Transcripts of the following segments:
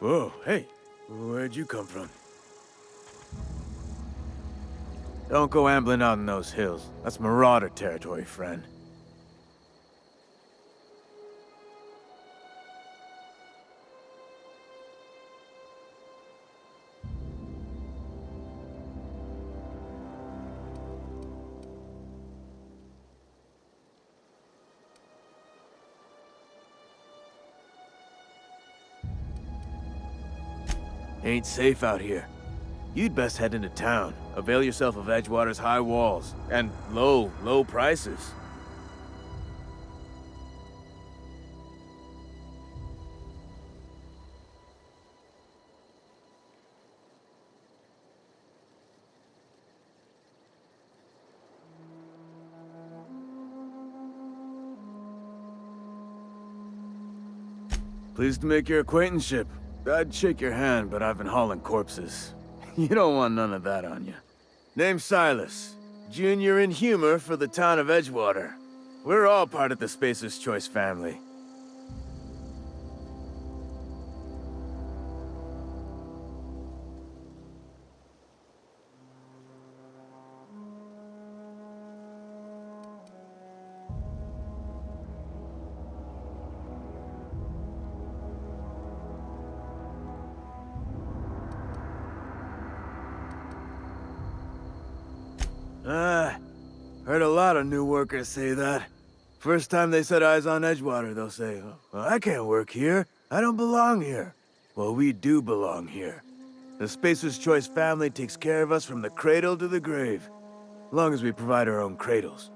Whoa, hey, where'd you come from? Don't go ambling out in those hills. That's marauder territory, friend. Ain't safe out here. You'd best head into town. Avail yourself of Edgewater's high walls. And low prices. Pleased to make your acquaintanceship. I'd shake your hand, but I've been hauling corpses. You don't want none of that on you. Name's Silas. Junior in humor for the town of Edgewater. We're all part of the Spacer's Choice family. Heard a lot of new workers say that. First time they set eyes on Edgewater, they'll say, well, I can't work here. I don't belong here. Well, we do belong here. The Spacer's Choice family takes care of us from the cradle to the grave. As long as we provide our own cradles.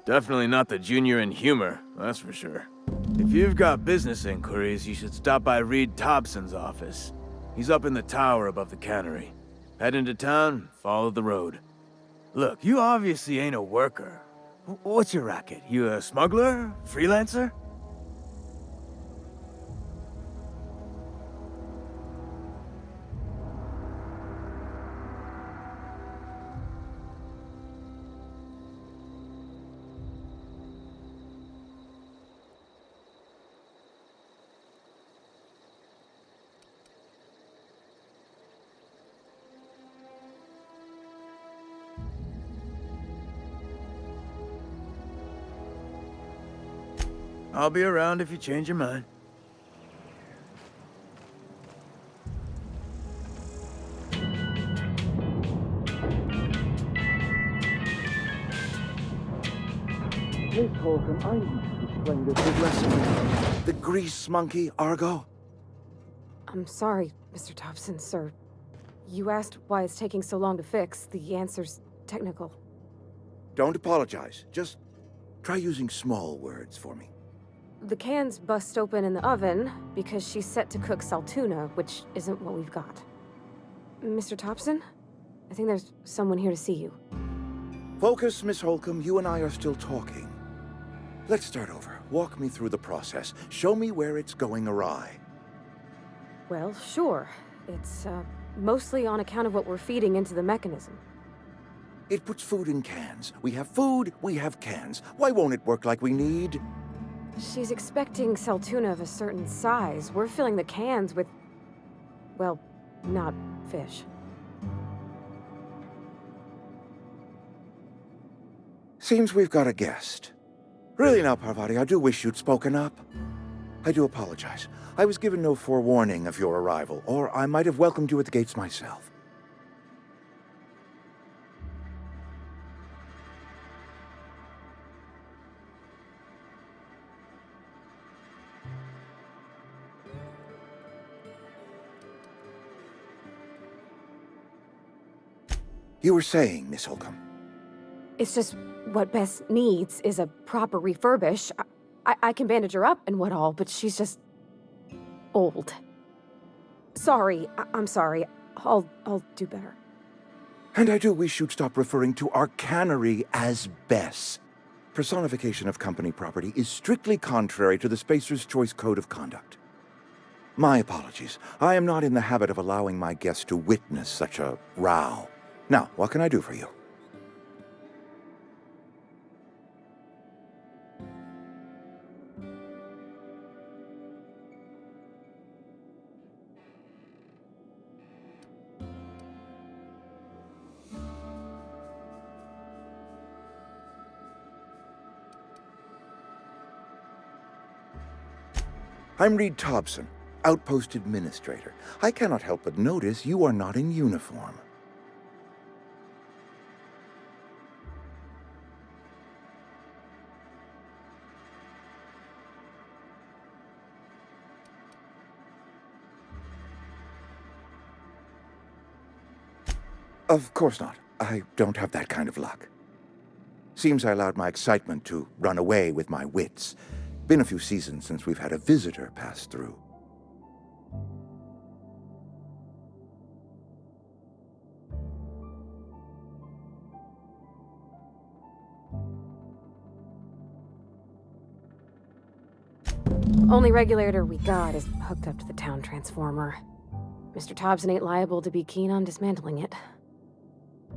Definitely not the junior in humor, that's for sure. If you've got business inquiries, you should stop by Reed Thompson's office. He's up in the tower above the cannery. Head into town, follow the road. Look, you obviously ain't a worker. What's your racket? You a smuggler? Freelancer? I'll be around if you change your mind. Please, Holcomb, I need to explain this big lesson. The grease monkey, Argo? I'm sorry, Mr. Thompson, sir. You asked why it's taking so long to fix. The answer's technical. Don't apologize. Just try using small words for me. The cans bust open in the oven because she's set to cook saltuna, which isn't what we've got. Mr. Thompson? I think there's someone here to see you. Focus, Miss Holcomb. You and I are still talking. Let's start over. Walk me through the process. Show me where it's going awry. Well, sure. It's, mostly on account of what we're feeding into the mechanism. It puts food in cans. We have food, we have cans. Why won't it work like we need? She's expecting saltuna of a certain size. We're filling the cans with, well, not fish. Seems we've got a guest. Really now, Parvati, I do wish you'd spoken up. I do apologize. I was given no forewarning of your arrival, or I might have welcomed you at the gates myself. You were saying, Miss Holcomb. It's just what Bess needs is a proper refurbish. I can bandage her up and what all, but she's just old. Sorry, I'm sorry. I'll do better. And I do wish you'd stop referring to our cannery as Bess. Personification of company property is strictly contrary to the Spacer's Choice Code of Conduct. My apologies. I am not in the habit of allowing my guests to witness such a row. Now, what can I do for you? I'm Reed Thompson, Outpost Administrator. I cannot help but notice you are not in uniform. Of course not. I don't have that kind of luck. Seems I allowed my excitement to run away with my wits. Been a few seasons since we've had a visitor pass through. Only regulator we got is hooked up to the town transformer. Mr. Thompson ain't liable to be keen on dismantling it.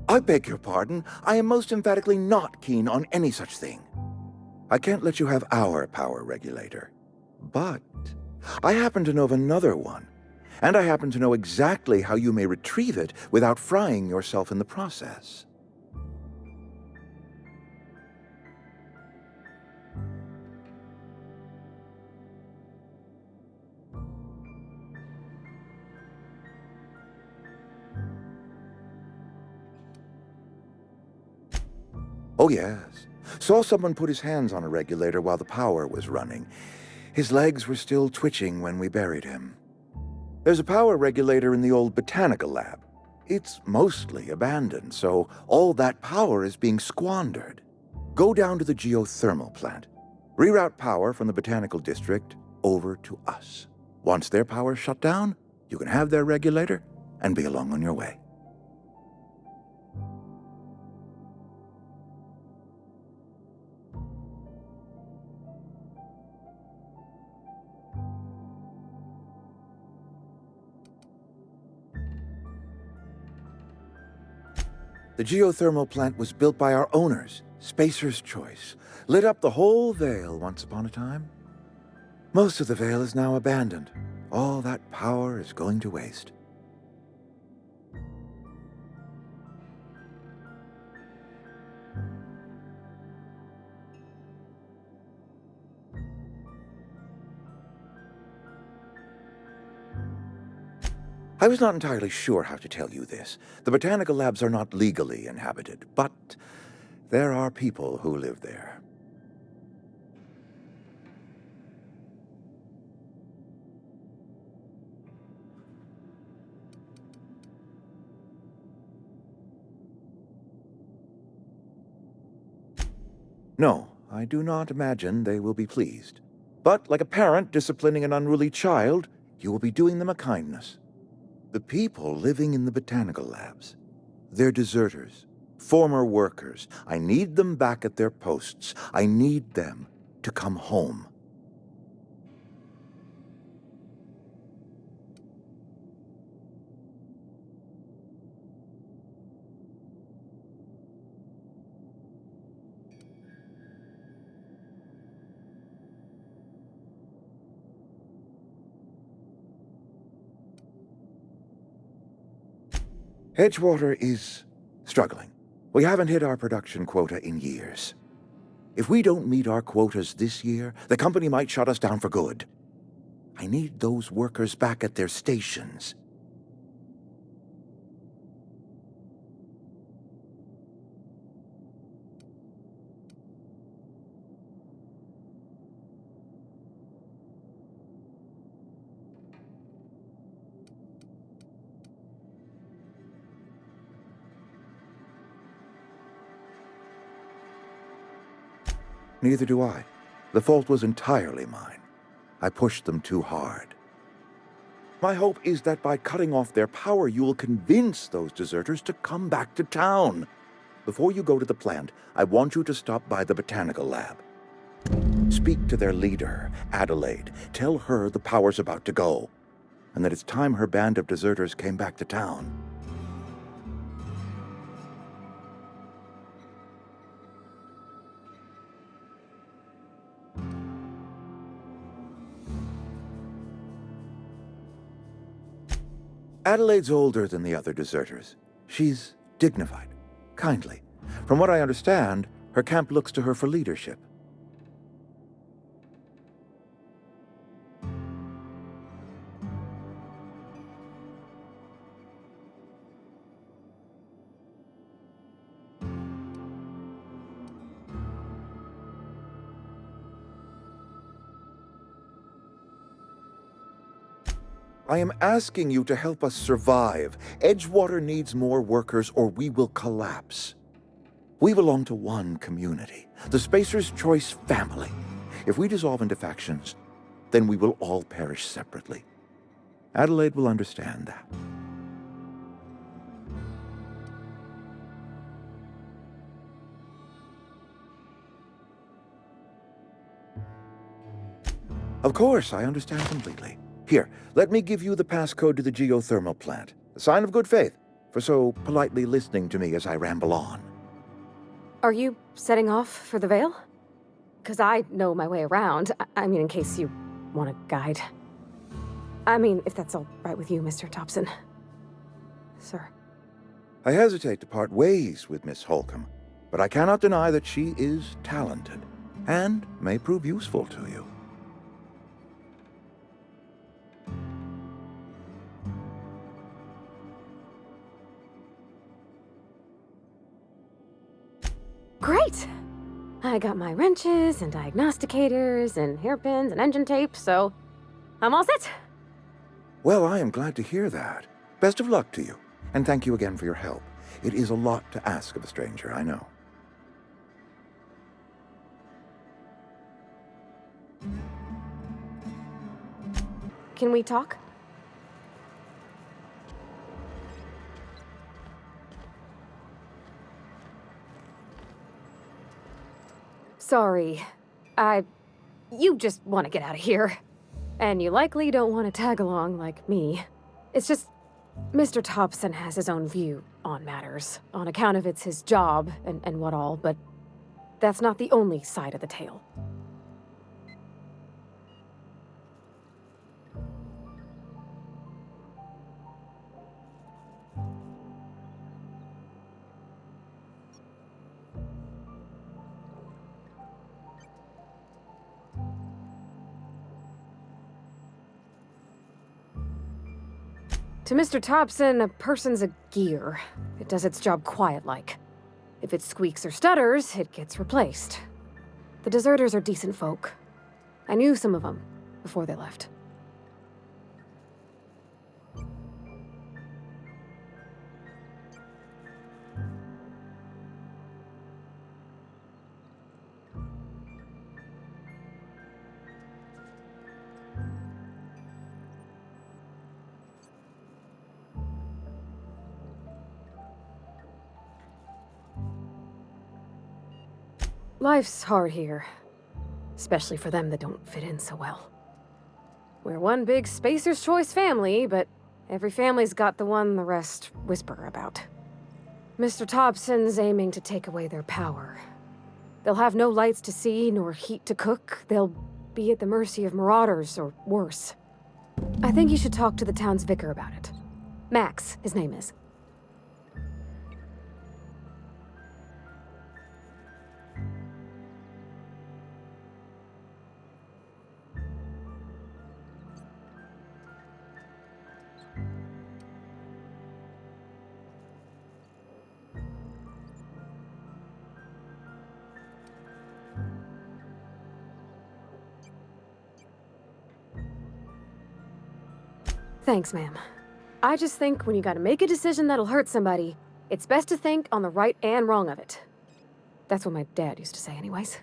I beg your pardon. I am most emphatically not keen on any such thing. I can't let you have our power regulator. But I happen to know of another one, and I happen to know exactly how you may retrieve it without frying yourself in the process. Oh, yes. Saw someone put his hands on a regulator while the power was running. His legs were still twitching when we buried him. There's a power regulator in the old Botanical Lab. It's mostly abandoned, so all that power is being squandered. Go down to the geothermal plant. Reroute power from the Botanical District over to us. Once their power's shut down, you can have their regulator and be along on your way. The geothermal plant was built by our owners, Spacer's Choice. Lit up the whole Vale once upon a time. Most of the Vale is now abandoned. All that power is going to waste. I was not entirely sure how to tell you this. The Botanical Labs are not legally inhabited, but there are people who live there. No, I do not imagine they will be pleased. But like a parent disciplining an unruly child, you will be doing them a kindness. The people living in the Botanical Labs, they're deserters, former workers. I need them back at their posts. I need them to come home. Edgewater is struggling. We haven't hit our production quota in years. If we don't meet our quotas this year, the company might shut us down for good. I need those workers back at their stations. Neither do I. The fault was entirely mine. I pushed them too hard. My hope is that by cutting off their power, you will convince those deserters to come back to town. Before you go to the plant, I want you to stop by the Botanical Lab. Speak to their leader, Adelaide. Tell her the power's about to go, and that it's time her band of deserters came back to town. Adelaide's older than the other deserters. She's dignified, kindly. From what I understand, her camp looks to her for leadership. I am asking you to help us survive. Edgewater needs more workers or we will collapse. We belong to one community, the Spacer's Choice family. If we dissolve into factions, then we will all perish separately. Adelaide will understand that. Of course, I understand completely. Here, let me give you the passcode to the geothermal plant. A sign of good faith, for so politely listening to me as I ramble on. Are you setting off for the Vale? Because I know my way around. I mean, in case you want a guide. I mean, if that's all right with you, Mr. Thompson. Sir. I hesitate to part ways with Miss Holcomb, but I cannot deny that she is talented, and may prove useful to you. Great! I got my wrenches and diagnosticators and hairpins and engine tape, so I'm all set. Well, I am glad to hear that. Best of luck to you, and thank you again for your help. It is a lot to ask of a stranger, I know. Can we talk? Sorry. You just want to get out of here. And you likely don't want to tag along like me. It's just, Mr. Thompson has his own view on matters, on account of it's his job and what all, but that's not the only side of the tale. To Mr. Thompson, a person's a gear. It does its job quiet-like. If it squeaks or stutters, it gets replaced. The deserters are decent folk. I knew some of them before they left. Life's hard here, especially for them that don't fit in so well. We're one big Spacer's Choice family, but every family's got the one the rest whisper about. Mr. Thompson's aiming to take away their power. They'll have no lights to see, nor heat to cook. They'll be at the mercy of marauders, or worse. I think you should talk to the town's vicar about it. Max, his name is. Thanks, ma'am. I just think when you gotta make a decision that'll hurt somebody, it's best to think on the right and wrong of it. That's what my dad used to say anyways.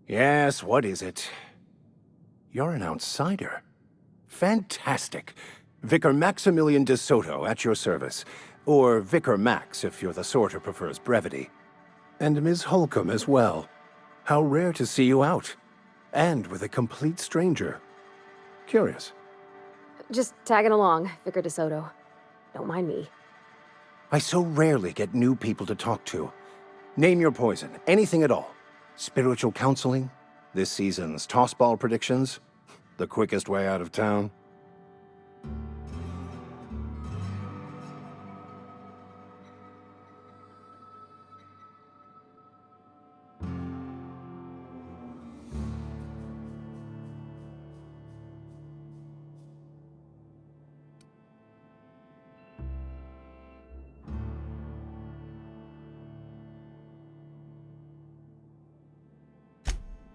Yes, what is it? You're an outsider. Fantastic. Vicar Maximilian de Soto at your service. Or Vicar Max, if you're the sort who prefers brevity. And Ms. Holcomb as well. How rare to see you out. And with a complete stranger. Curious. Just tagging along, Vicar de Soto. Don't mind me. I so rarely get new people to talk to. Name your poison, anything at all. Spiritual counseling? This season's tossball predictions? The quickest way out of town?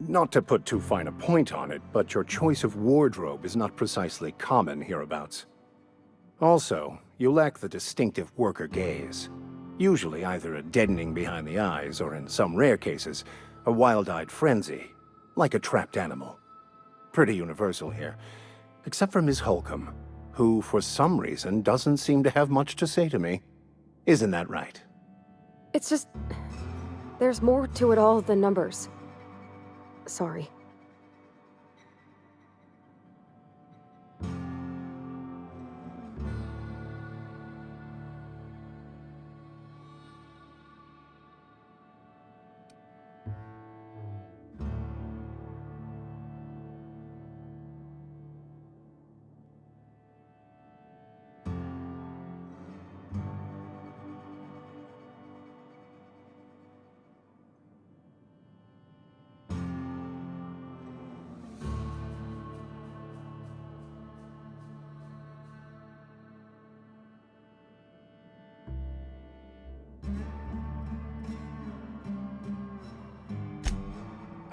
Not to put too fine a point on it, but your choice of wardrobe is not precisely common hereabouts. Also, you lack the distinctive worker gaze. Usually either a deadening behind the eyes, or in some rare cases, a wild-eyed frenzy, like a trapped animal. Pretty universal here, except for Ms. Holcomb, who, for some reason, doesn't seem to have much to say to me. Isn't that right? It's just... there's more to it all than numbers. Sorry.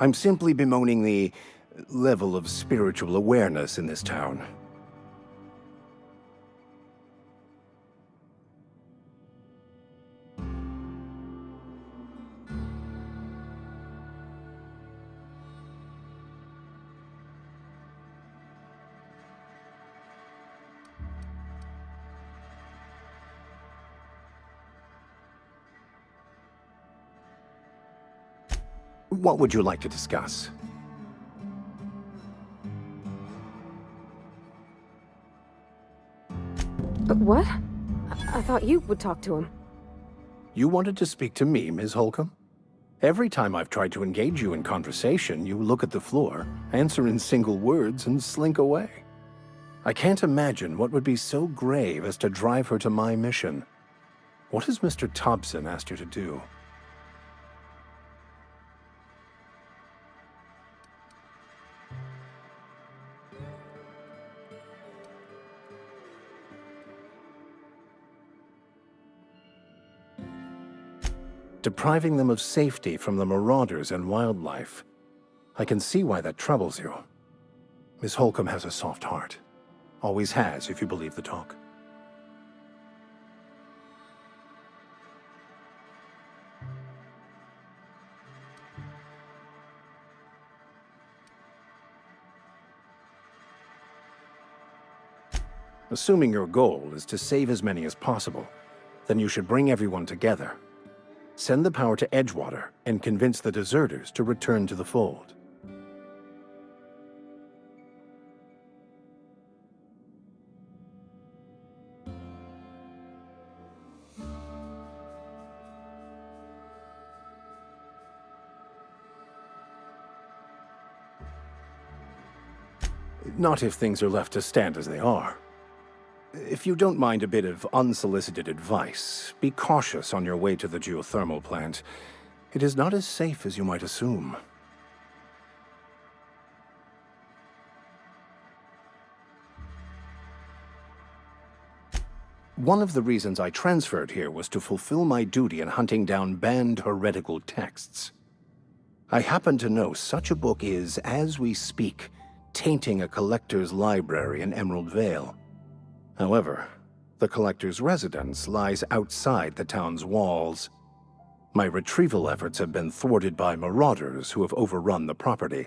I'm simply bemoaning the level of spiritual awareness in this town. What would you like to discuss? What? I thought you would talk to him. You wanted to speak to me, Ms. Holcomb? Every time I've tried to engage you in conversation, you look at the floor, answer in single words, and slink away. I can't imagine what would be so grave as to drive her to my mission. What has Mr. Thompson asked you to do? Depriving them of safety from the marauders and wildlife. I can see why that troubles you. Miss Holcomb has a soft heart. Always has, if you believe the talk. Assuming your goal is to save as many as possible, then you should bring everyone together. Send the power to Edgewater and convince the deserters to return to the fold. Not if things are left to stand as they are. If you don't mind a bit of unsolicited advice, be cautious on your way to the geothermal plant. It is not as safe as you might assume. One of the reasons I transferred here was to fulfill my duty in hunting down banned heretical texts. I happen to know such a book is, as we speak, tainting a collector's library in Emerald Vale. However, the collector's residence lies outside the town's walls. My retrieval efforts have been thwarted by marauders who have overrun the property.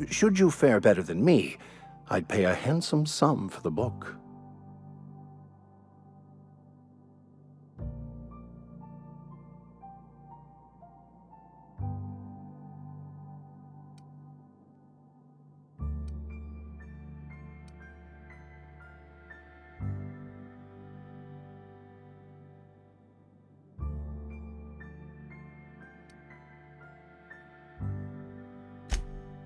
Should you fare better than me, I'd pay a handsome sum for the book.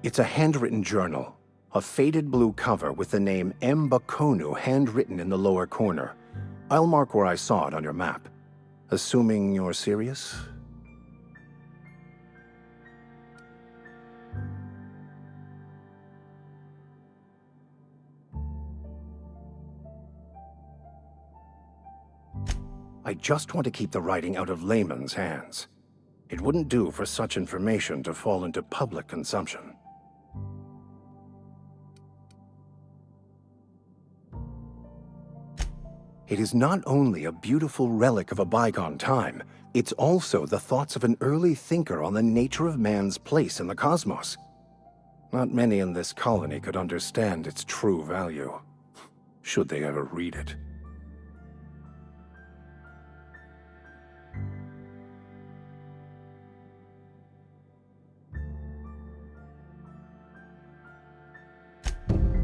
It's a handwritten journal, a faded blue cover with the name M. Bakonu handwritten in the lower corner. I'll mark where I saw it on your map. Assuming you're serious? I just want to keep the writing out of layman's hands. It wouldn't do for such information to fall into public consumption. It is not only a beautiful relic of a bygone time, it's also the thoughts of an early thinker on the nature of man's place in the cosmos. Not many in this colony could understand its true value, should they ever read it.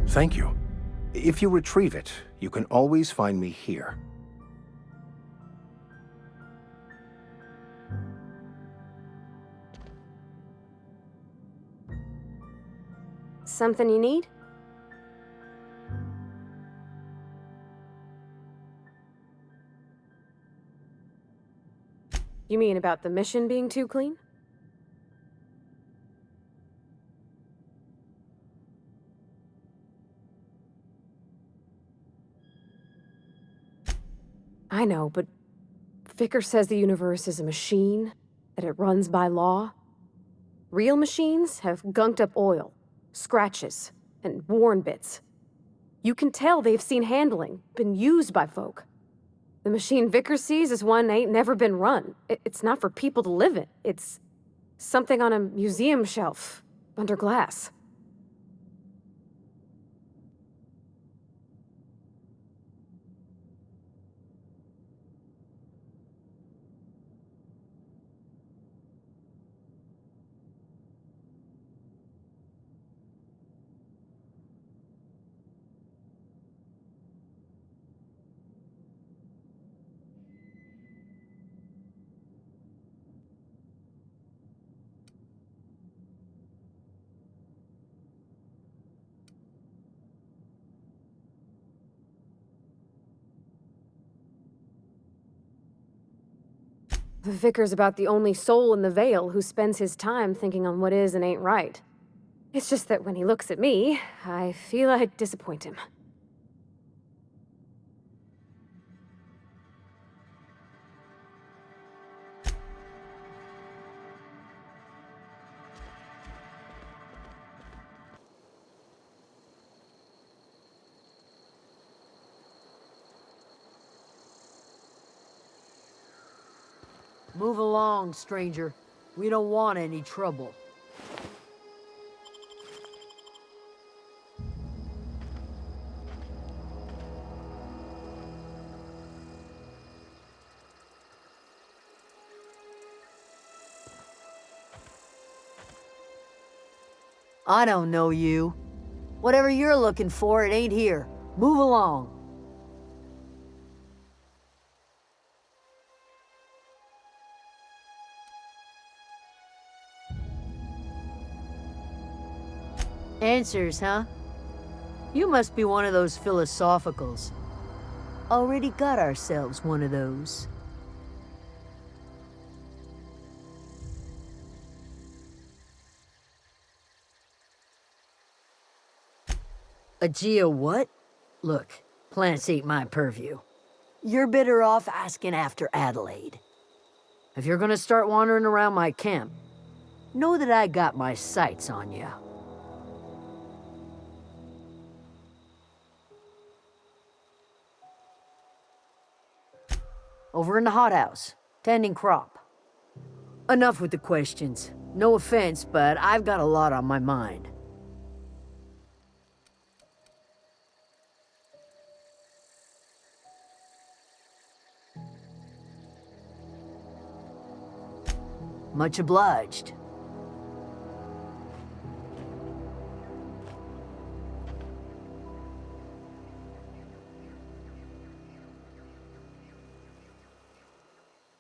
Thank you. If you retrieve it, you can always find me here. Something you need? You mean about the mission being too clean? I know, but Vicar says the universe is a machine, that it runs by law. Real machines have gunked up oil, scratches, and worn bits. You can tell they've seen handling, been used by folk. The machine Vicar sees is one ain't never been run. It's not for people to live in. It's something on a museum shelf, under glass. The Vicar's about the only soul in the Vale who spends his time thinking on what is and ain't right. It's just that when he looks at me, I feel I'd disappoint him. Move along, stranger. We don't want any trouble. I don't know you. Whatever you're looking for, it ain't here. Move along. Answers, huh? You must be one of those philosophicals. Already got ourselves one of those. A geo what? Look, plants ain't my purview. You're better off asking after Adelaide. If you're gonna start wandering around my camp, know that I got my sights on you. Over in the hothouse, tending crop. Enough with the questions. No offense, but I've got a lot on my mind. Much obliged.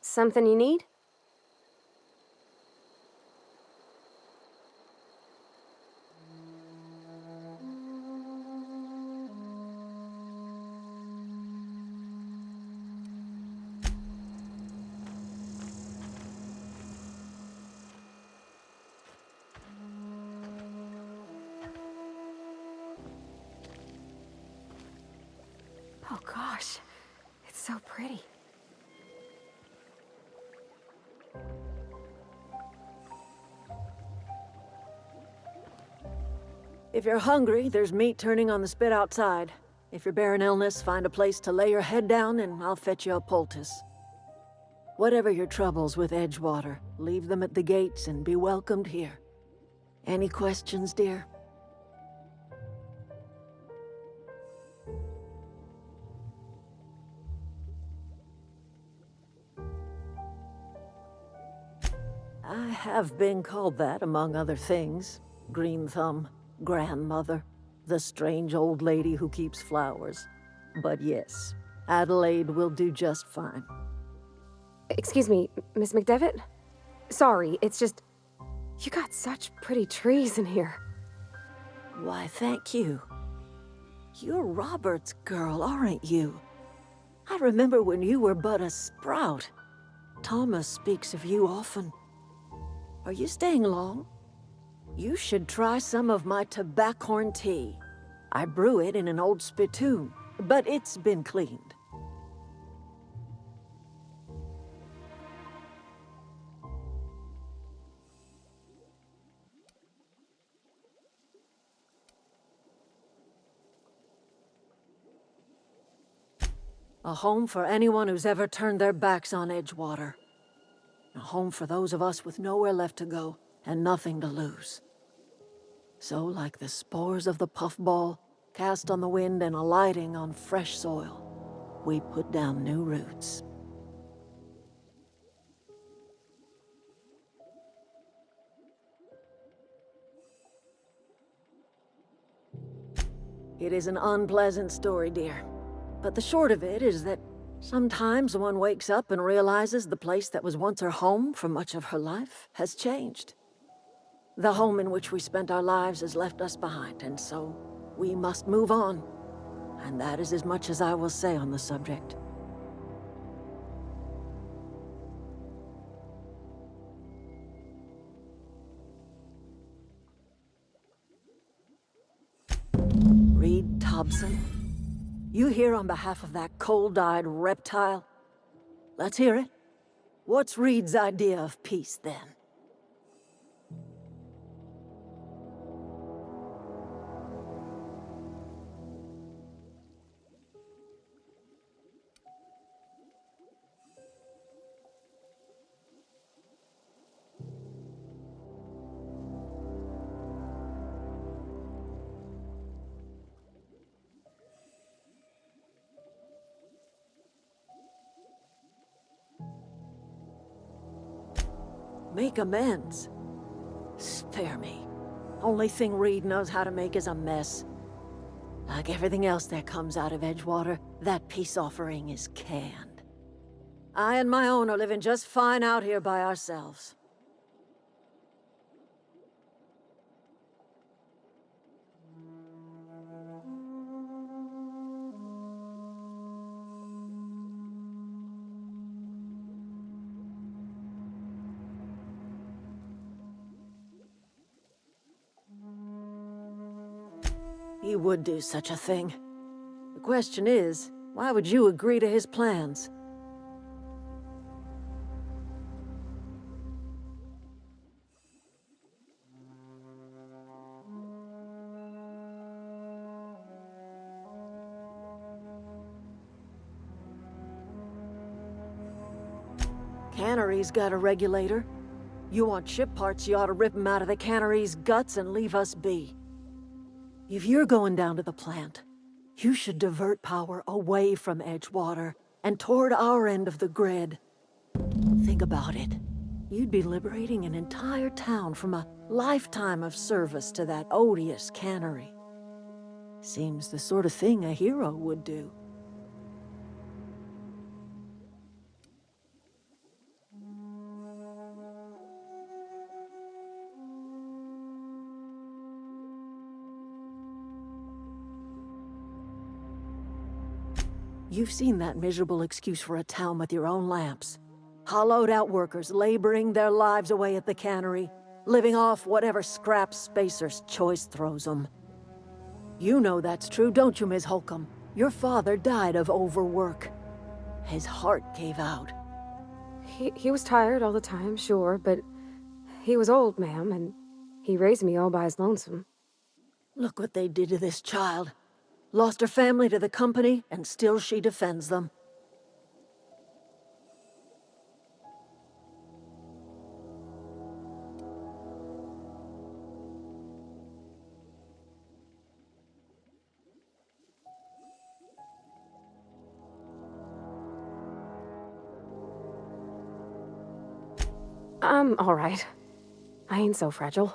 Something you need? Oh gosh, it's so pretty. If you're hungry, there's meat turning on the spit outside. If you're bearing illness, find a place to lay your head down and I'll fetch you a poultice. Whatever your troubles with Edgewater, leave them at the gates and be welcomed here. Any questions, dear? I have been called that, among other things. Green Thumb, grandmother, the strange old lady who keeps flowers. But yes, Adelaide will do just fine. Excuse me, Miss McDevitt? Sorry, it's just... You got such pretty trees in here. Why, thank you. You're Robert's girl, aren't you? I remember when you were but a sprout. Thomas speaks of you often. Are you staying long? You should try some of my tobaccorn tea. I brew it in an old spittoon, but it's been cleaned. A home for anyone who's ever turned their backs on Edgewater. A home for those of us with nowhere left to go and nothing to lose. So, like the spores of the puffball, cast on the wind and alighting on fresh soil, we put down new roots. It is an unpleasant story, dear. But the short of it is that sometimes one wakes up and realizes the place that was once her home for much of her life has changed. The home in which we spent our lives has left us behind, and so we must move on. And that is as much as I will say on the subject. Reed Thompson? You here on behalf of that cold-eyed reptile? Let's hear it. What's Reed's idea of peace, then? Make amends? Spare me. Only thing Reed knows how to make is a mess. Like everything else that comes out of Edgewater, that peace offering is canned. I and my own are living just fine out here by ourselves. He would do such a thing. The question is, why would you agree to his plans? Cannery's got a regulator. You want ship parts, you ought to rip 'em out of the cannery's guts and leave us be. If you're going down to the plant, you should divert power away from Edgewater and toward our end of the grid. Think about it. You'd be liberating an entire town from a lifetime of service to that odious cannery. Seems the sort of thing a hero would do. You've seen that miserable excuse for a town with your own lamps. Hollowed-out workers laboring their lives away at the cannery, living off whatever scrap Spacer's choice throws them. You know that's true, don't you, Ms. Holcomb? Your father died of overwork. His heart gave out. He was tired all the time, sure, but he was old, ma'am, and he raised me all by his lonesome. Look what they did to this child. Lost her family to the company, and still she defends them. I'm all right. I ain't so fragile.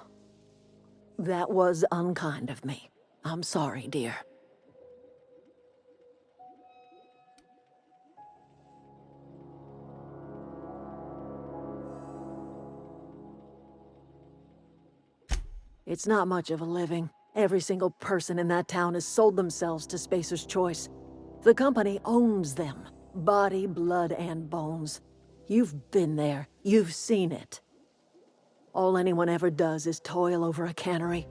That was unkind of me. I'm sorry, dear. It's not much of a living. Every single person in that town has sold themselves to Spacer's Choice. The company owns them. Body, blood, and bones. You've been there. You've seen it. All anyone ever does is toil over a cannery.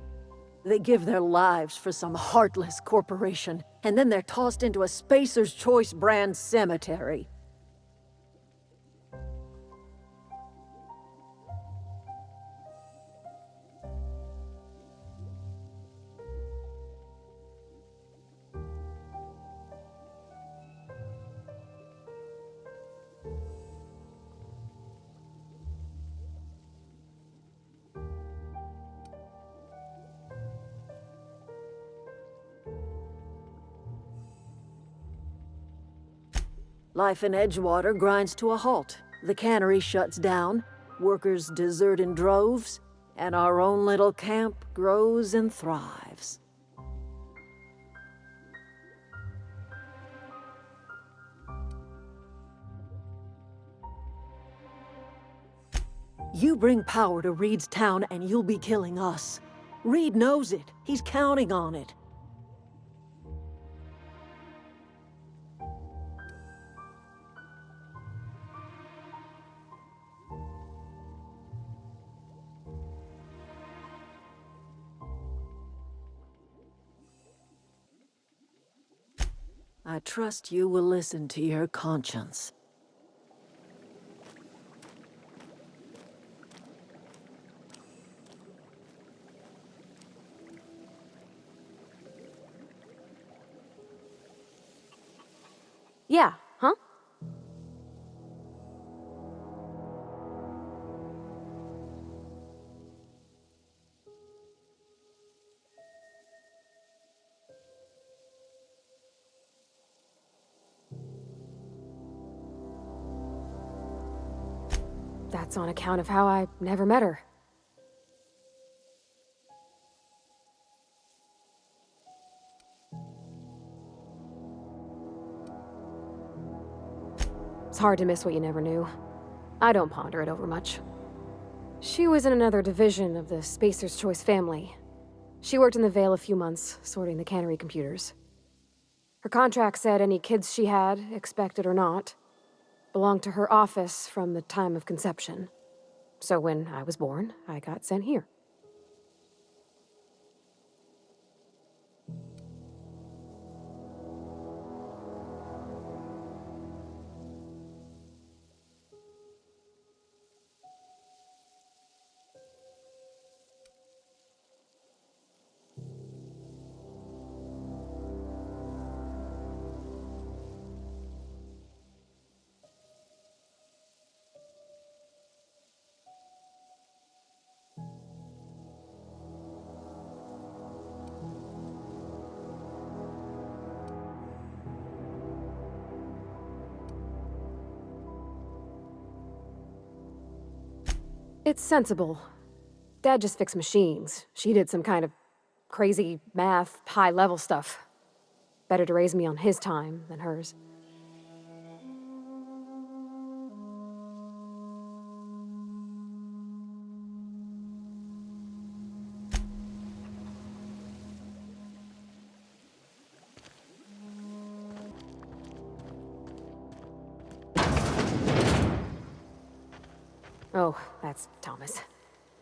They give their lives for some heartless corporation, and then they're tossed into a Spacer's Choice brand cemetery. Life in Edgewater grinds to a halt. The cannery shuts down, workers desert in droves, and our own little camp grows and thrives. You bring power to Reed's town and you'll be killing us. Reed knows it. He's counting on it. I trust you will listen to your conscience. Yeah, huh? That's on account of how I never met her. It's hard to miss what you never knew. I don't ponder it over much. She was in another division of the Spacer's Choice family. She worked in the Vale a few months, sorting the cannery computers. Her contract said any kids she had, expected or not, belonged to her office from the time of conception. So when I was born, I got sent here. It's sensible. Dad just fixed machines. She did some kind of crazy math, high-level stuff. Better to raise me on his time than hers. Oh, that's Thomas.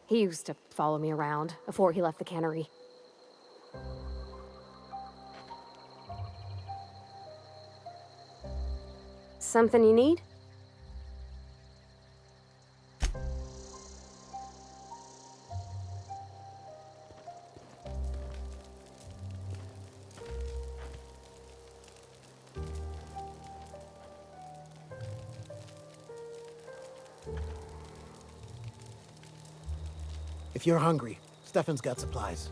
He used to follow me around before he left the cannery. Something you need? If you're hungry, Stefan's got supplies.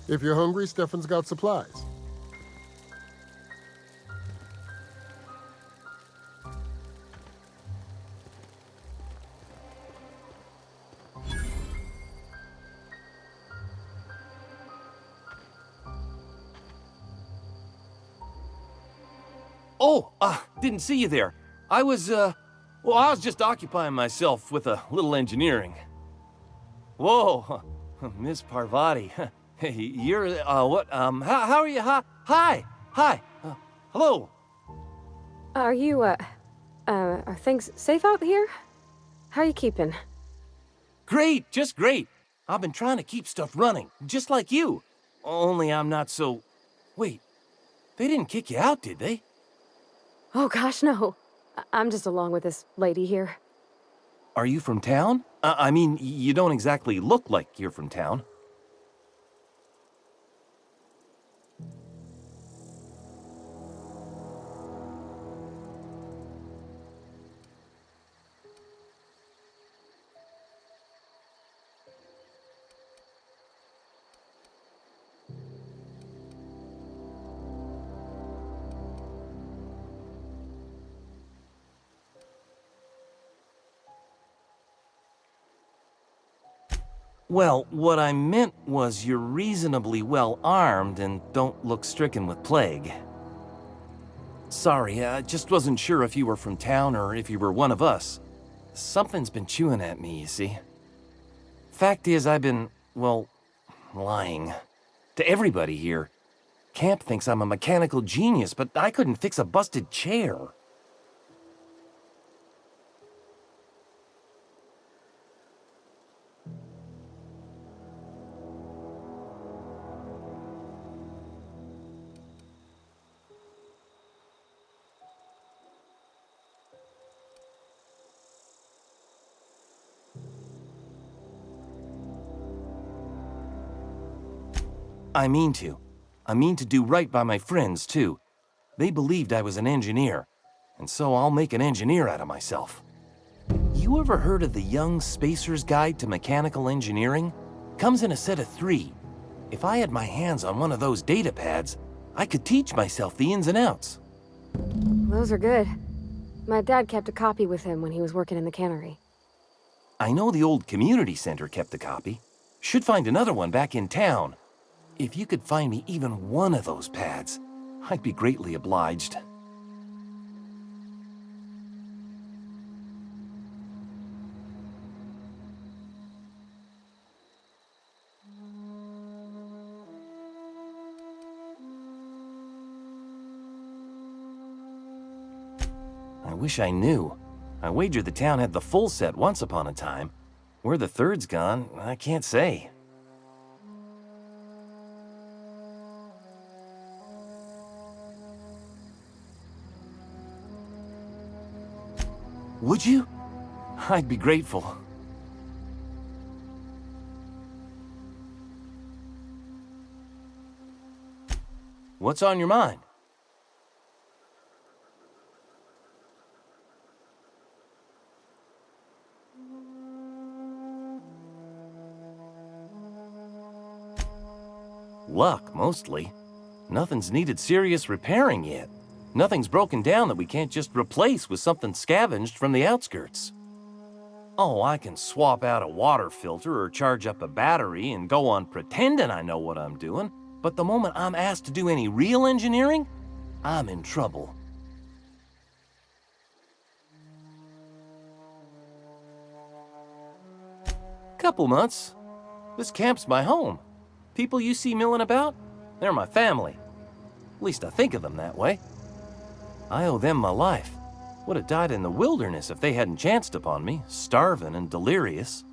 If you're hungry, Stefan's got supplies. Oh, didn't see you there. I was just occupying myself with a little engineering. Whoa, Miss Parvati. Hey, you're, how are you? Hi. Hello. Are you, are things safe out here? How are you keeping? Great, just great. I've been trying to keep stuff running, just like you. Only I'm not so... Wait, they didn't kick you out, did they? Oh gosh, no. I'm just along with this lady here. Are you from town? I mean, you don't exactly look like you're from town. Well, what I meant was you're reasonably well armed and don't look stricken with plague. Sorry, I just wasn't sure if you were from town or if you were one of us. Something's been chewing at me, you see. Fact is, I've been, well, lying. To everybody here. Camp thinks I'm a mechanical genius, but I couldn't fix a busted chair. I mean to. I mean to do right by my friends, too. They believed I was an engineer, and so I'll make an engineer out of myself. You ever heard of the Young Spacer's Guide to Mechanical Engineering? Comes in a set of 3. If I had my hands on one of those data pads, I could teach myself the ins and outs. Those are good. My dad kept a copy with him when he was working in the cannery. I know the old community center kept a copy. Should find another one back in town. If you could find me even one of those pads, I'd be greatly obliged. I wish I knew. I wagered the town had the full set once upon a time. Where the third's gone, I can't say. Would you? I'd be grateful. What's on your mind? Luck, mostly. Nothing's needed serious repairing yet. Nothing's broken down that we can't just replace with something scavenged from the outskirts. Oh, I can swap out a water filter or charge up a battery and go on pretending I know what I'm doing, but the moment I'm asked to do any real engineering, I'm in trouble. Couple months. This camp's my home. People you see milling about, they're my family. At least I think of them that way. I owe them my life. Would have died in the wilderness if they hadn't chanced upon me, starving and delirious.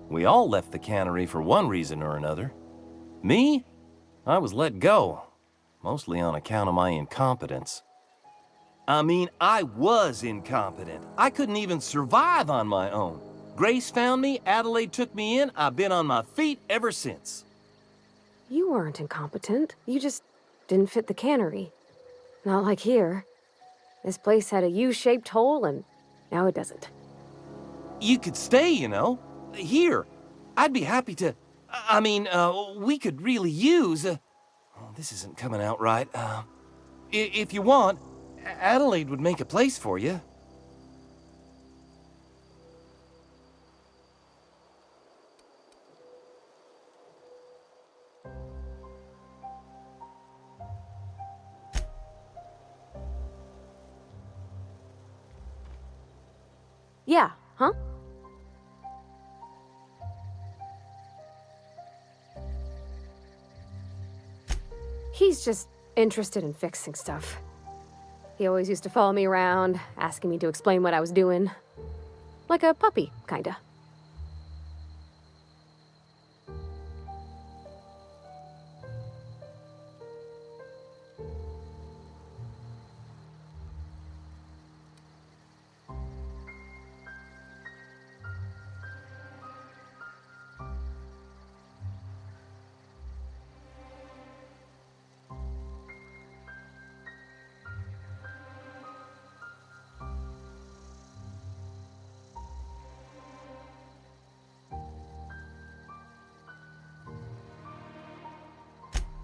We all left the cannery for one reason or another. Me? I was let go, mostly on account of my incompetence. I mean, I was incompetent. I couldn't even survive on my own. Grace found me, Adelaide took me in, I've been on my feet ever since. You weren't incompetent. You just didn't fit the cannery. Not like here. This place had a U-shaped hole, and now it doesn't. You could stay, you know. Here. I'd be happy to... we could really use... oh, this isn't coming out right. If you want, Adelaide would make a place for you. Yeah, huh? He's just interested in fixing stuff. He always used to follow me around, asking me to explain what I was doing. Like a puppy, kinda.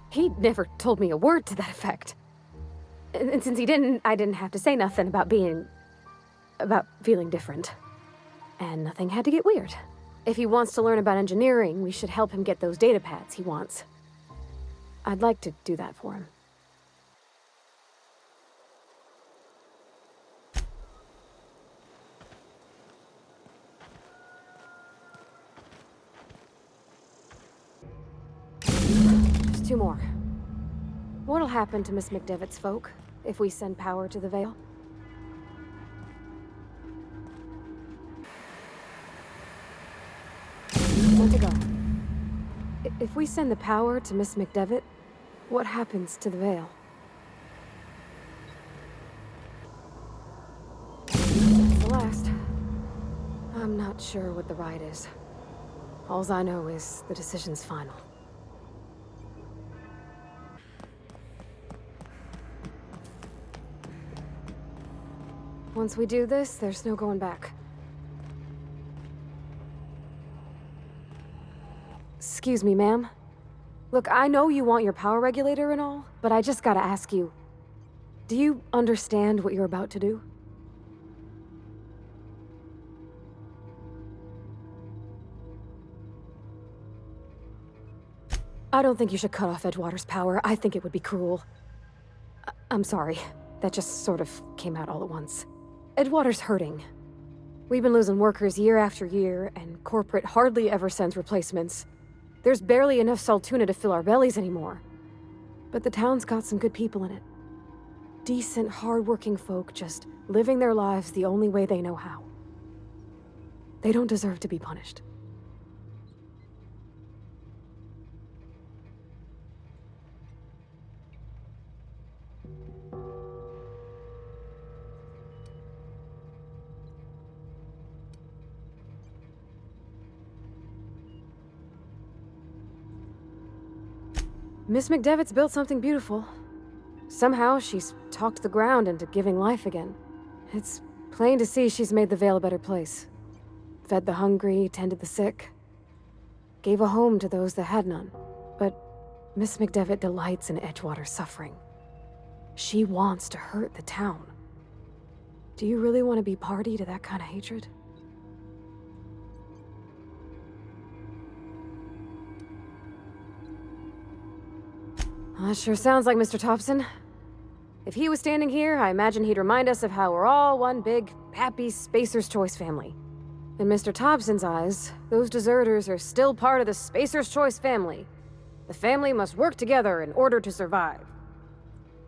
He never told me a word to that effect. And since he didn't, I didn't have to say nothing about feeling different. And nothing had to get weird. If he wants to learn about engineering, we should help him get those data pads he wants. I'd like to do that for him. Just 2 more. What'll happen to Miss McDevitt's folk if we send power to the Vale? When to go? If we send the power to Miss McDevitt, what happens to the Vale? That's the last. I'm not sure what the right is. Alls I know is the decision's final. Once we do this, there's no going back. Excuse me, ma'am. Look, I know you want your power regulator and all, but I just gotta ask you, do you understand what you're about to do? I don't think you should cut off Edgewater's power. I think it would be cruel. I'm sorry. That just sort of came out all at once. Edgewater's hurting. We've been losing workers year after year, and corporate hardly ever sends replacements. There's barely enough Saltuna to fill our bellies anymore. But the town's got some good people in it. Decent, hard-working folk just living their lives the only way they know how. They don't deserve to be punished. Miss McDevitt's built something beautiful. Somehow, she's talked the ground into giving life again. It's plain to see she's made the Vale a better place. Fed the hungry, tended the sick. Gave a home to those that had none. But Miss McDevitt delights in Edgewater's suffering. She wants to hurt the town. Do you really want to be party to that kind of hatred? That sure sounds like Mr. Thompson. If he was standing here, I imagine he'd remind us of how we're all one big, happy Spacer's Choice family. In Mr. Thompson's eyes, those deserters are still part of the Spacer's Choice family. The family must work together in order to survive.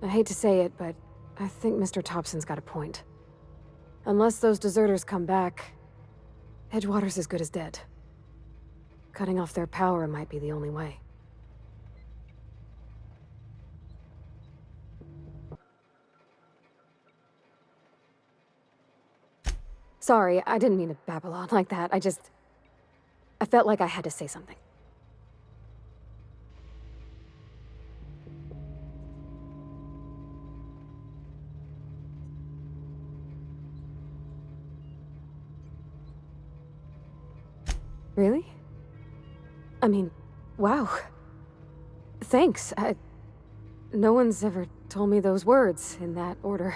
I hate to say it, but I think Mr. Thompson's got a point. Unless those deserters come back, Edgewater's as good as dead. Cutting off their power might be the only way. Sorry, I didn't mean to babble on like that. I felt like I had to say something. Really? I mean, wow. Thanks. No one's ever told me those words in that order.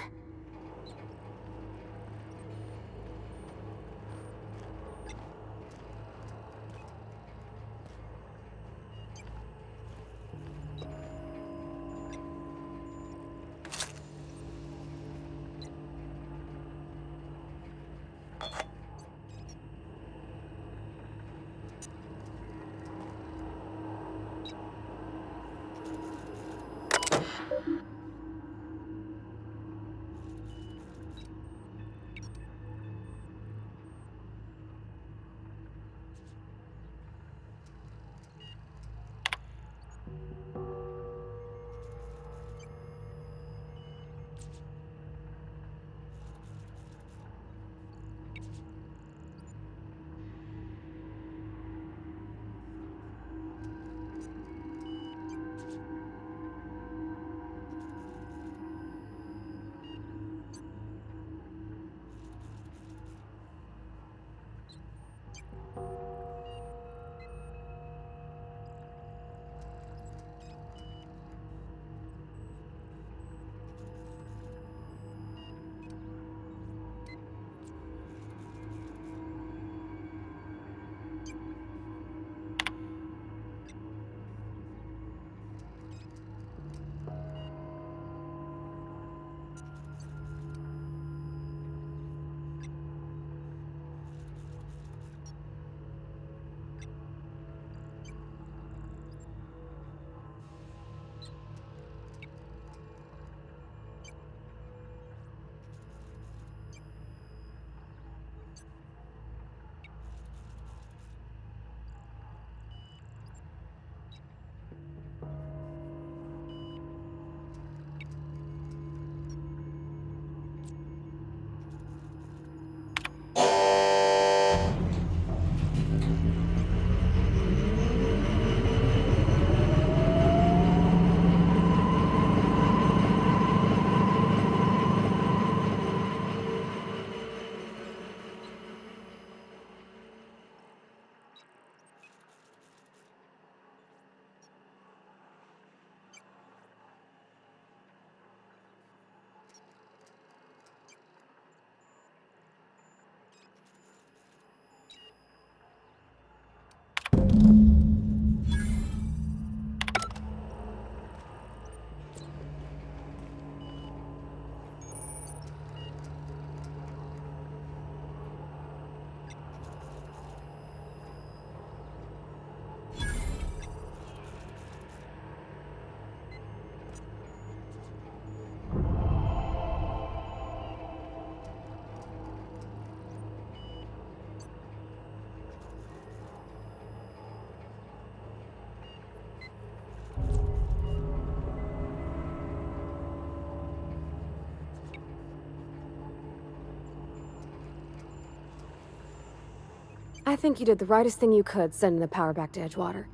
I think you did the rightest thing you could sending the power back to Edgewater.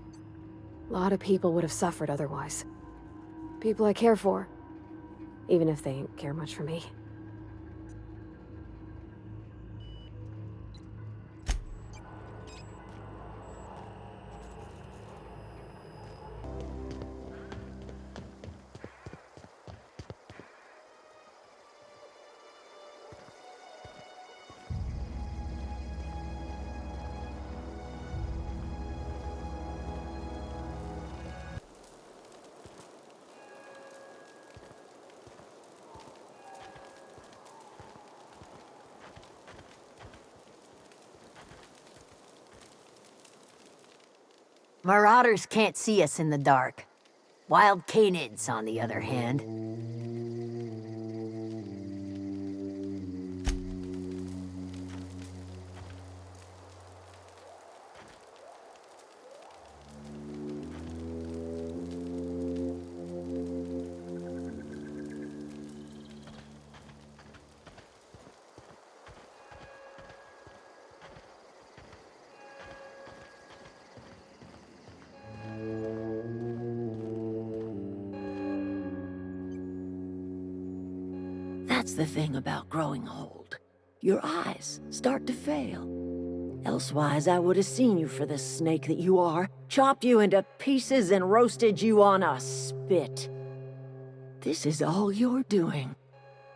A lot of people would have suffered otherwise. People I care for, even if they ain't care much for me. Marauders can't see us in the dark. Wild canids, on the other hand. That's the thing about growing old. Your eyes start to fail. Elsewise, I would have seen you for the snake that you are, chopped you into pieces and roasted you on a spit. This is all you're doing.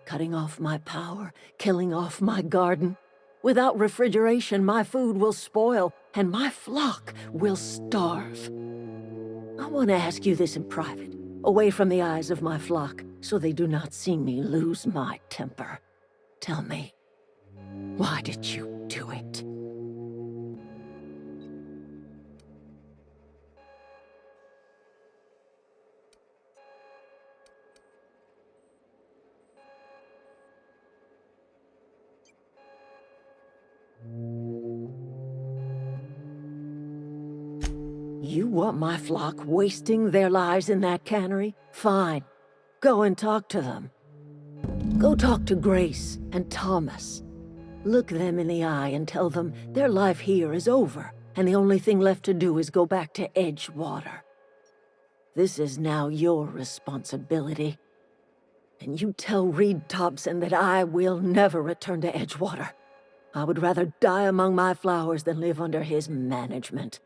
Cutting off my power, killing off my garden. Without refrigeration, my food will spoil, and my flock will starve. I want to ask you this in private, away from the eyes of my flock, so they do not see me lose my temper. Tell me, why did you do it? You want my flock wasting their lives in that cannery? Fine. Go and talk to them. Go talk to Grace and Thomas. Look them in the eye and tell them their life here is over, and the only thing left to do is go back to Edgewater. This is now your responsibility. And you tell Reed Thompson that I will never return to Edgewater. I would rather die among my flowers than live under his management.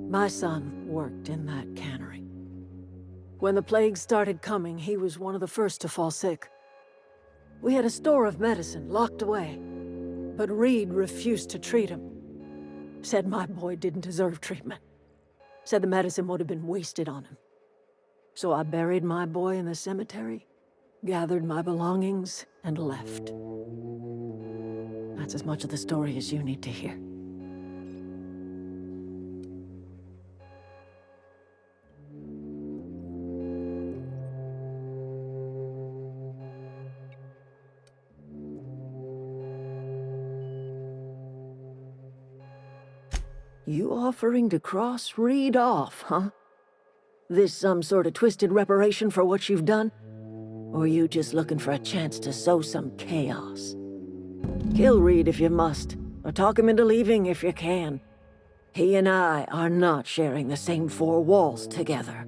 My son worked in that cannery. When the plague started coming, he was one of the first to fall sick. We had a store of medicine locked away, but Reed refused to treat him. Said my boy didn't deserve treatment. Said the medicine would have been wasted on him. So I buried my boy in the cemetery, gathered my belongings, and left. That's as much of the story as you need to hear. You offering to cross Reed off, huh? This some sort of twisted reparation for what you've done? Or you just looking for a chance to sow some chaos? Kill Reed if you must, or talk him into leaving if you can. He and I are not sharing the same four walls together.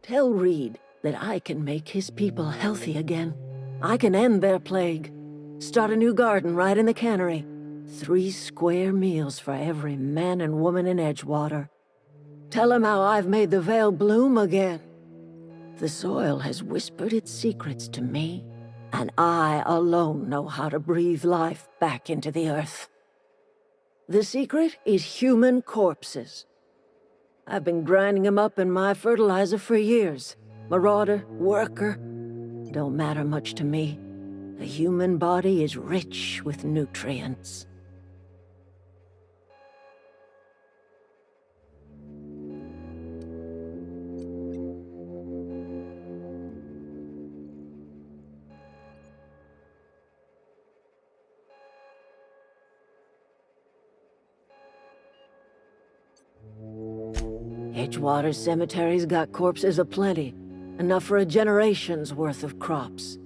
Tell Reed that I can make his people healthy again. I can end their plague. Start a new garden right in the cannery. 3 square meals for every man and woman in Edgewater. Tell him how I've made the Vale bloom again. The soil has whispered its secrets to me, and I alone know how to breathe life back into the earth. The secret is human corpses. I've been grinding them up in my fertilizer for years. Marauder, worker, don't matter much to me. The human body is rich with nutrients. Edgewater Cemetery's got corpses aplenty, enough for a generation's worth of crops.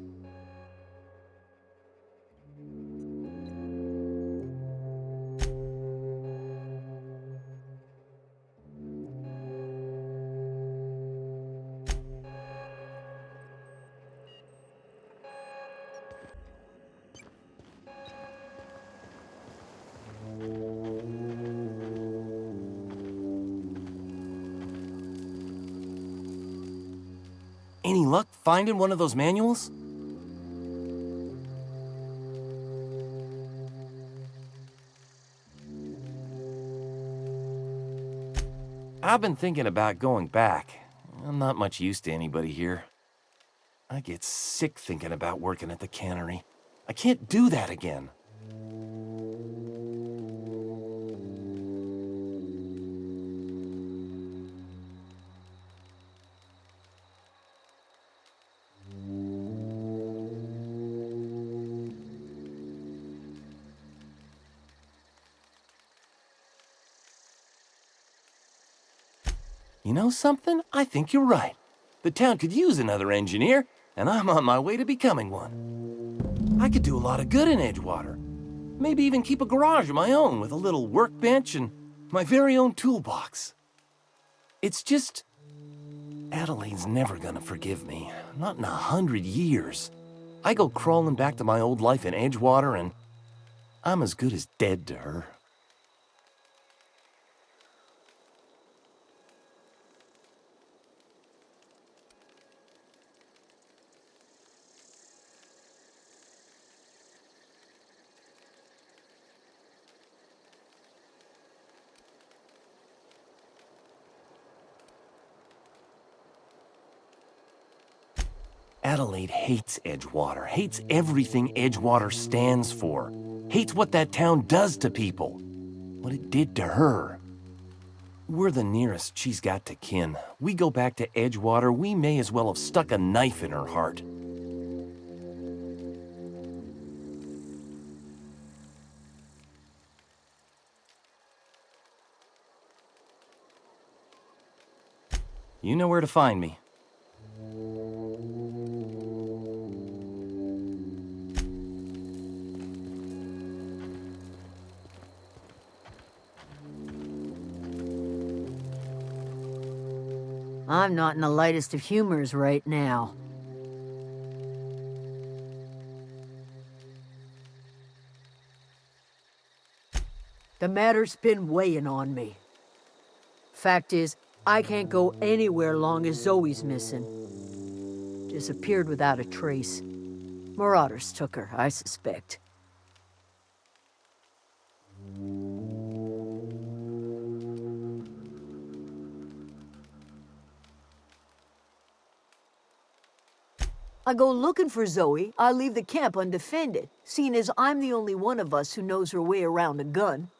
Any luck finding one of those manuals? I've been thinking about going back. I'm not much use to anybody here. I get sick thinking about working at the cannery. I can't do that again. You know something? I think you're right. The town could use another engineer, and I'm on my way to becoming one. I could do a lot of good in Edgewater. Maybe even keep a garage of my own with a little workbench and my very own toolbox. It's just... Adelaide's never gonna forgive me. Not in 100 years. I go crawling back to my old life in Edgewater, and I'm as good as dead to her. Adelaide hates Edgewater, hates everything Edgewater stands for, hates what that town does to people, what it did to her. We're the nearest she's got to kin. We go back to Edgewater, we may as well have stuck a knife in her heart. You know where to find me. I'm not in the lightest of humors right now. The matter's been weighing on me. Fact is, I can't go anywhere long as Zoe's missing. Disappeared without a trace. Marauders took her, I suspect. I go looking for Zoe, I leave the camp undefended, seeing as I'm the only one of us who knows her way around a gun.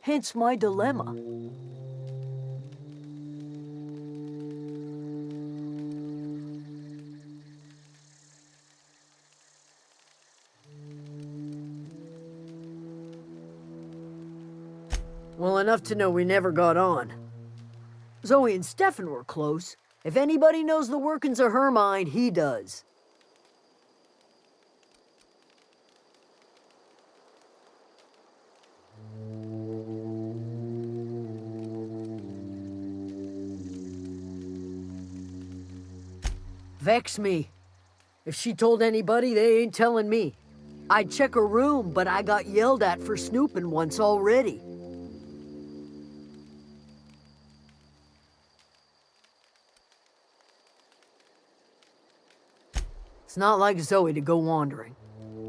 Hence my dilemma. Well, enough to know we never got on. Zoe and Stefan were close. If anybody knows the workings of her mind, he does. Vex me. If she told anybody, they ain't telling me. I'd check her room, but I got yelled at for snooping once already. It's not like Zoe to go wandering.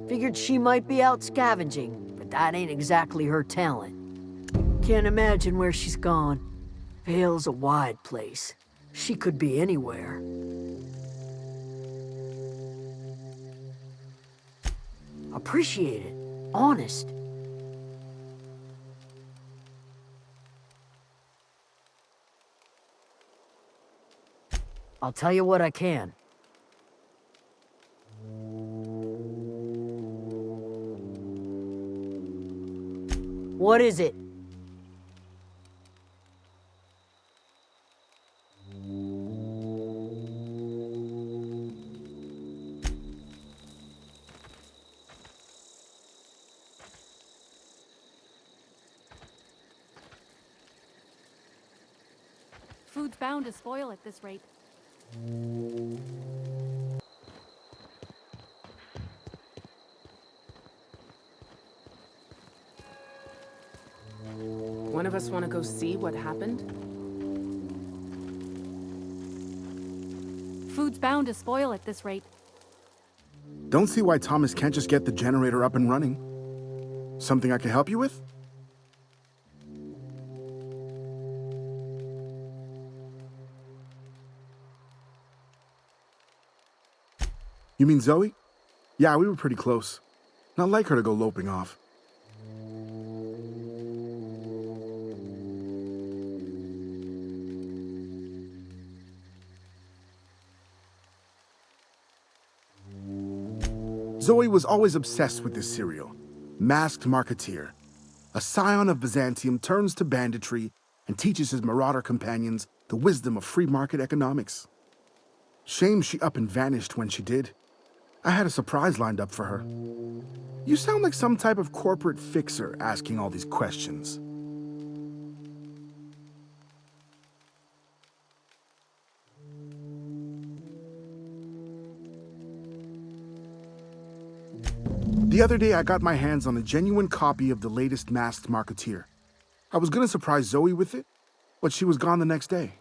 Figured she might be out scavenging, but that ain't exactly her talent. Can't imagine where she's gone. Vale's a wide place. She could be anywhere. Appreciate it. Honest. I'll tell you what I can. What is it? Food's bound to spoil at this rate. One of us want to go see what happened? Food's bound to spoil at this rate. Don't see why Thomas can't just get the generator up and running. Something I can help you with? You mean Zoe? Yeah, we were pretty close. Not like her to go loping off. Zoe was always obsessed with this serial. Masked Marketeer. A scion of Byzantium turns to banditry and teaches his marauder companions The wisdom of free market economics. Shame she up and vanished when she did. I had a surprise lined up for her. You sound like some type of corporate fixer asking all these questions. The other day, I got my hands on a genuine copy of the latest Masked Marketeer. I was gonna surprise Zoe with it, but she was gone the next day.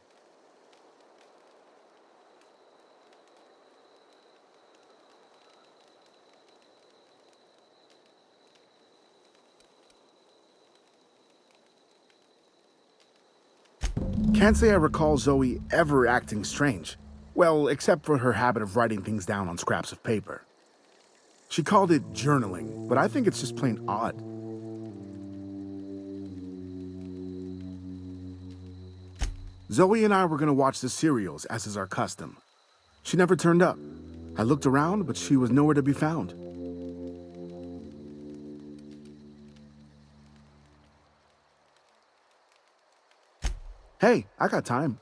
Can't say I recall Zoe ever acting strange. Well, except for her habit of writing things down on scraps of paper. She called it journaling, but I think it's just plain odd. Zoe and I were gonna watch the serials, as is our custom. She never turned up. I looked around, but she was nowhere to be found. Hey, I got time.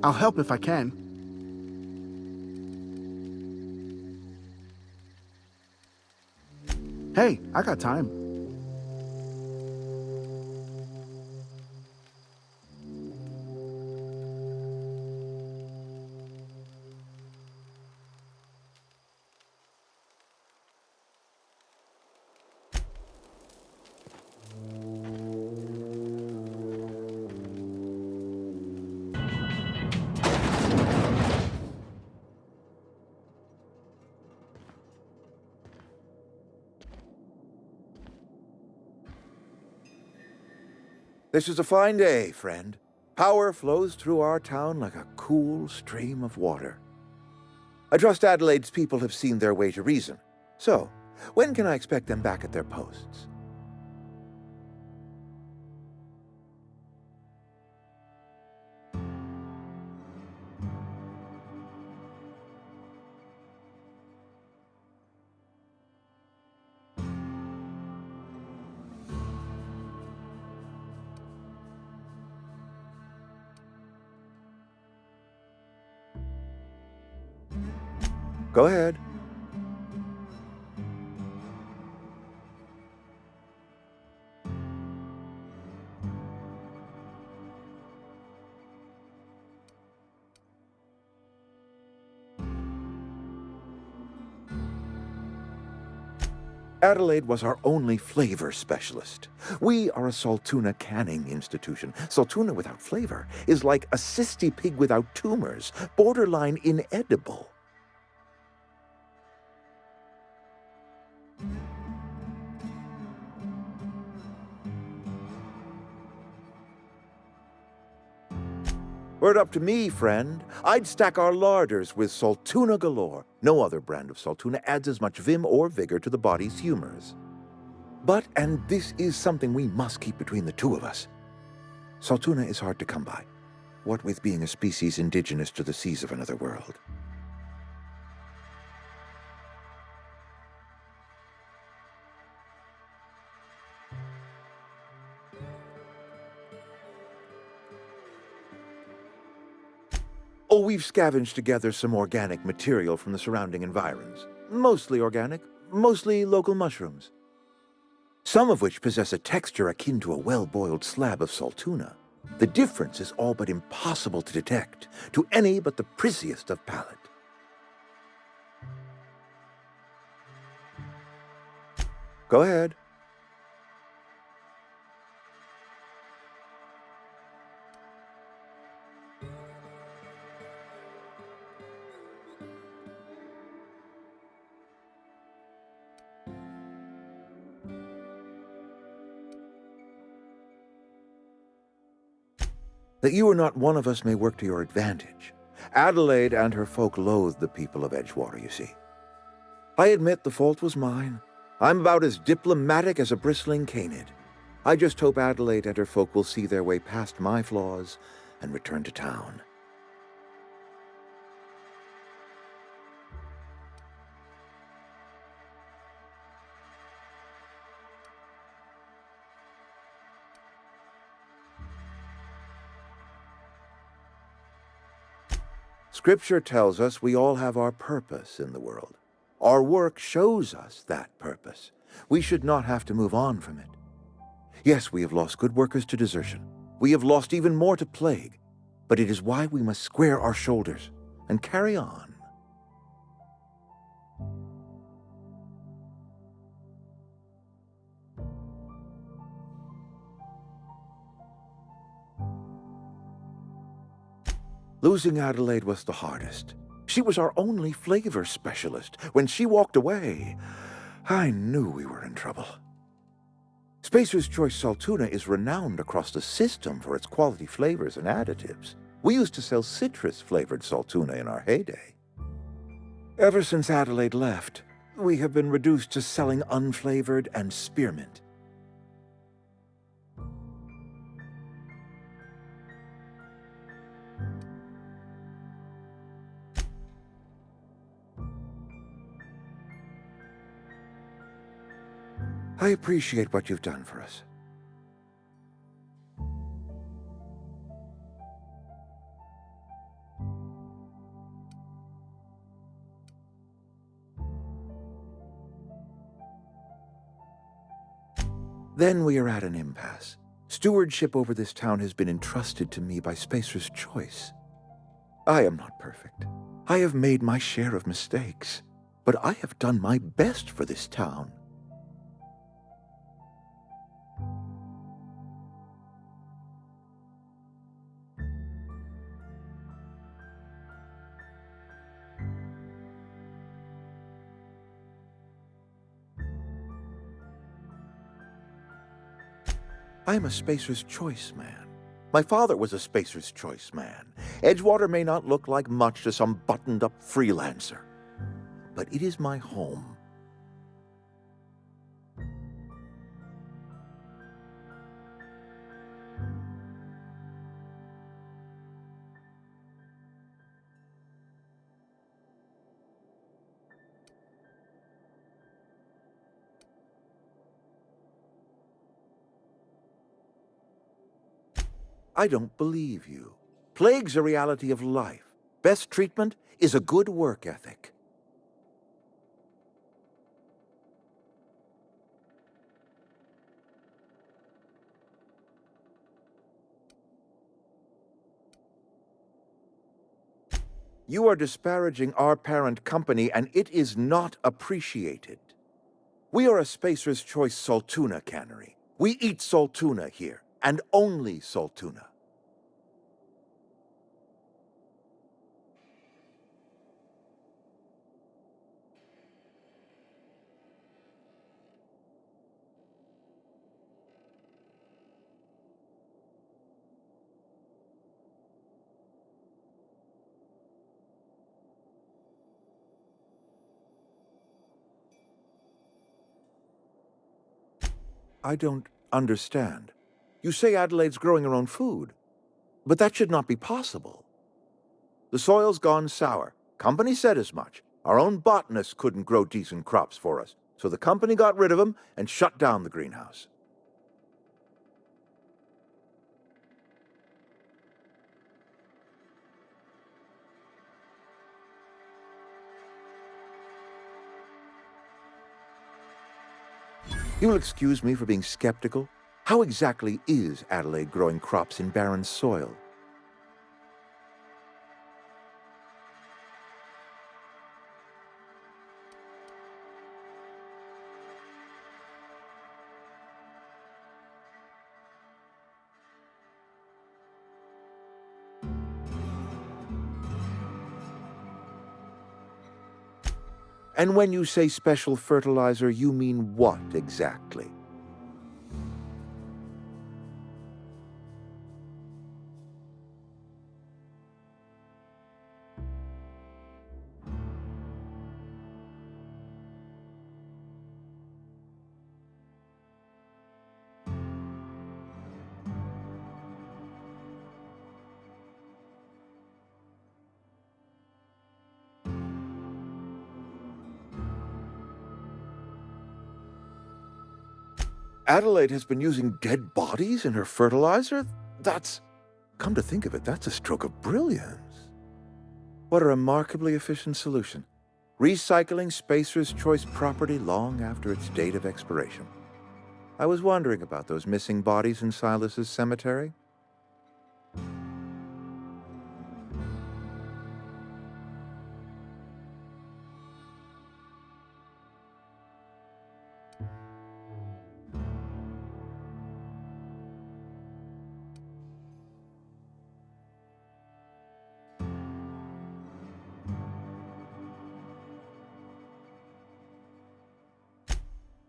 I'll help if I can. Hey, I got time. This is a fine day, friend. Power flows through our town like a cool stream of water. I trust Adelaide's people have seen their way to reason. So, when can I expect them back at their posts? Go ahead. Adelaide was our only flavor specialist. We are a Saltuna canning institution. Saltuna without flavor is like a cysty pig without tumors, borderline inedible. Were it up to me, friend, I'd stack our larders with Saltuna galore. No other brand of Saltuna adds as much vim or vigor to the body's humors. But, and this is something we must keep between the two of us, Saltuna is hard to come by, what with being a species indigenous to the seas of another world. Oh, we've scavenged together some organic material from the surrounding environs. Mostly organic, mostly local mushrooms. Some of which possess a texture akin to a well-boiled slab of Saltuna. The difference is all but impossible to detect to any but the prissiest of palate. Go ahead. That you are not one of us may work to your advantage. Adelaide and her folk loathe the people of Edgewater, you see. I admit the fault was mine. I'm about as diplomatic as a bristling canid. I just hope Adelaide and her folk will see their way past my flaws and return to town. Scripture tells us we all have our purpose in the world. Our work shows us that purpose. We should not have to move on from it. Yes, we have lost good workers to desertion. We have lost even more to plague. But it is why we must square our shoulders and carry on. Losing Adelaide was the hardest. She was our only flavor specialist. When she walked away, I knew we were in trouble. Spacer's Choice Salt Tuna is renowned across the system for its quality flavors and additives. We used to sell citrus-flavored salt tuna in our heyday. Ever since Adelaide left, we have been reduced to selling unflavored and spearmint. I appreciate what you've done for us. Then we are at an impasse. Stewardship over this town has been entrusted to me by Spacer's Choice. I am not perfect. I have made my share of mistakes, but I have done my best for this town. I'm a Spacer's Choice man. My father was a Spacer's Choice man. Edgewater may not look like much to some buttoned-up freelancer, but it is my home. I don't believe you. Plague's a reality of life. Best treatment is a good work ethic. You are disparaging our parent company, and it is not appreciated. We are a Spacer's Choice salt tuna cannery. We eat salt tuna here, and only salt tuna. I don't understand. You say Adelaide's growing her own food, but that should not be possible. The soil's gone sour. Company said as much. Our own botanists couldn't grow decent crops for us, so the company got rid of them and shut down the greenhouse. You will excuse me for being skeptical. How exactly is Adelaide growing crops in barren soil? And when you say special fertilizer, you mean what exactly? Adelaide has been using dead bodies in her fertilizer? Come to think of it, that's a stroke of brilliance. What a remarkably efficient solution. Recycling Spacer's Choice property long after its date of expiration. I was wondering about those missing bodies in Silas's cemetery.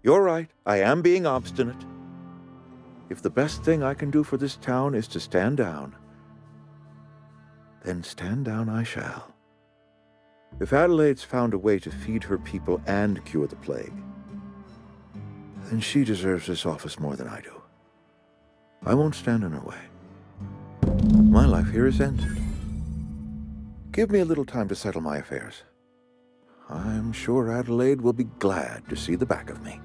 You're right, I am being obstinate. If the best thing I can do for this town is to stand down, then stand down I shall. If Adelaide's found a way to feed her people and cure the plague, then she deserves this office more than I do. I won't stand in her way. My life here is ended. Give me a little time to settle my affairs. I'm sure Adelaide will be glad to see the back of me.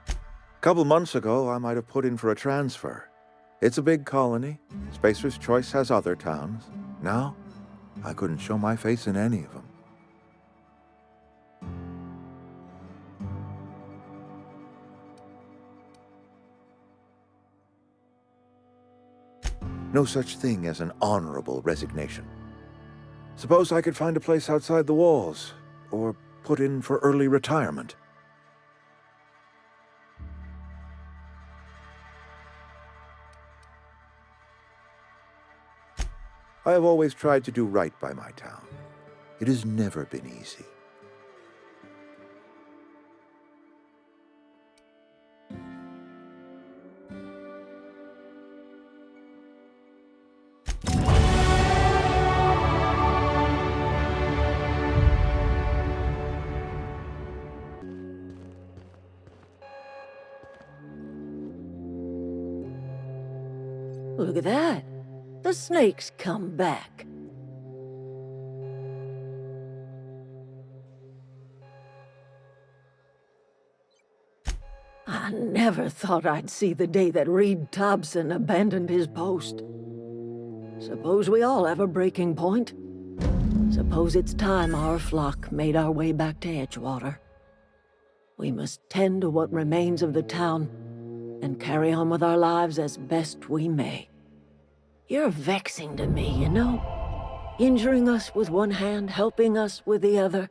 A couple months ago, I might have put in for a transfer. It's a big colony. Spacer's Choice has other towns. Now, I couldn't show my face in any of them. No such thing as an honorable resignation. Suppose I could find a place outside the walls, or put in for early retirement. I have always tried to do right by my town. It has never been easy. Look at that. The snake's come back. I never thought I'd see the day that Reed Thompson abandoned his post. Suppose we all have a breaking point. Suppose it's time our flock made our way back to Edgewater. We must tend to what remains of the town and carry on with our lives as best we may. You're vexing to me, you know? Injuring us with one hand, helping us with the other.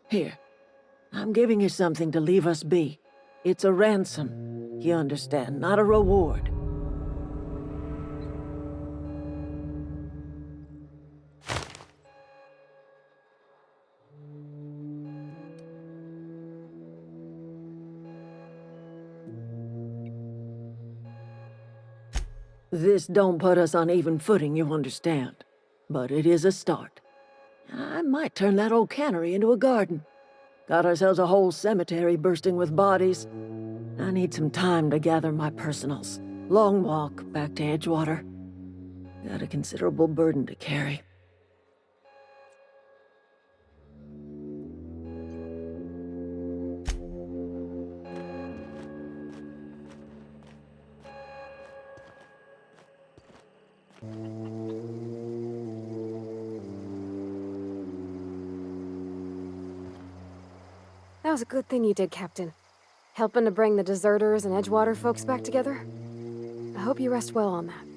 Here, I'm giving you something to leave us be. It's a ransom, you understand, not a reward. This don't put us on even footing, you understand. But it is a start. I might turn that old cannery into a garden. Got ourselves a whole cemetery bursting with bodies. I need some time to gather my personals. Long walk back to Edgewater. Got a considerable burden to carry. That was a good thing you did, Captain. Helping to bring the deserters and Edgewater folks back together. I hope you rest well on that.